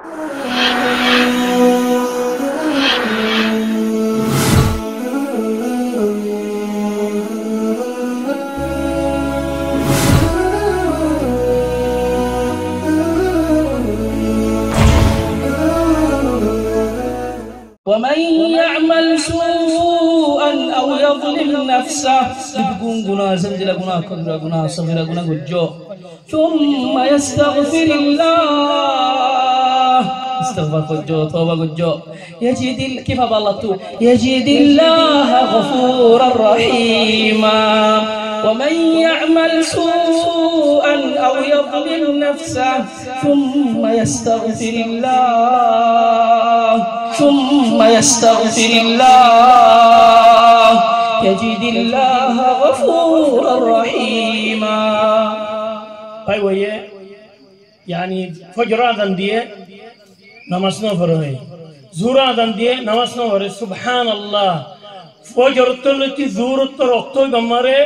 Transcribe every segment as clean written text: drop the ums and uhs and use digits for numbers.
ومن يعمل سوءا أو يظلم نفسه يكون جناح سجل جناح كبير جناح صغير جناح ججو ثم يستغفر الله استغفر ججو توبة ججو يجد كيف بالله يجد الله غفورا رحيما ومن يعمل سوءا أو يظلم نفسه ثم يستغفر الله يجد الله غفورا رحيما يعني فجر آذان দিয়ে নামাজ না পড়ে জোহর আযান দিয়ে নামাজ না পড়ে সুবহানাল্লাহ ফজর তলতি জোহর তো রক্ত গমারে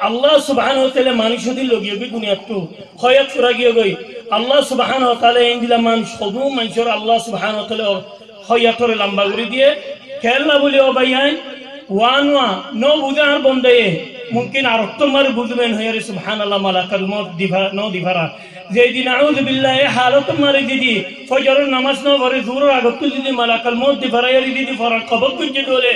আল্লাহ সুবহানাহু ওয়া তাআলা মানুষদি লগিয়ে গই দুনিয়াত তো খয়াত করা গিয়ে গই আল্লাহ সুবহানাহু ওয়া তাআলা ইনদিলা মান সদু মানুষের আল্লাহ সুবহানাহু ওয়া তাআলা খয়াতরে লম্বা করে দিয়ে খেলনা বলি ও ভাইয়ান ওয়ানওয়া নো বুঝার বন্ধে মুমকিন আর তোমার বুঝবেন হয়ে সুবহানাল্লাহ মালাকাল মউত দিফারা নো দিফারা যেদিন আউযু বিল্লাহি হালত মারি দিদি ফজরের নামাজ না পড়ে জোহরের আগত যদি মালাকাল মউত দিফারা এরি দিদি ফরাক কবক কুঞ্জে দোলে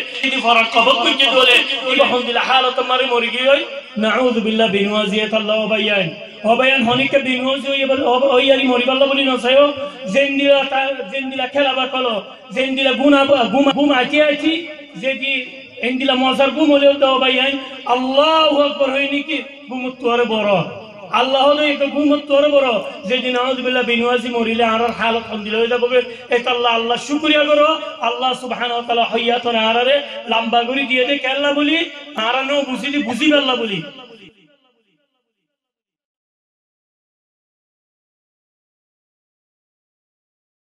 আলহামদুলিল্লাহ হালত মারি মরি গই নাউযু বিল্লাহি বিনওয়াজিয়াত আল্লাহ বায়ান হবায়ান হনিকে বিনওয়াজি হইবল হইয়ারি মরি আল্লাহ বলি নসায়ো জেন্দিলা খেলাবা কলো জেন্দিলা গুনা আছি যেদি এন্দিলা মজার গুম হলেও দাও ভাইয়ান আল্লাহু আকবার হইনি কি গুমত তোরে বড় আল্লাহ হলো এক গুমত তোরে বড় যেদিন আউযুবিল্লাহ বিনওয়াজি মরিলে আর হালত হন্দিল হয়ে যাবে এটা আল্লাহ শুকরিয়া করো আল্লাহ সুবহানাহু ওয়া তাআলা হইয়াতনে আরারে লম্বা করে দিয়ে দে কেল্লা বলি আরানো বুঝি আল্লাহ বলি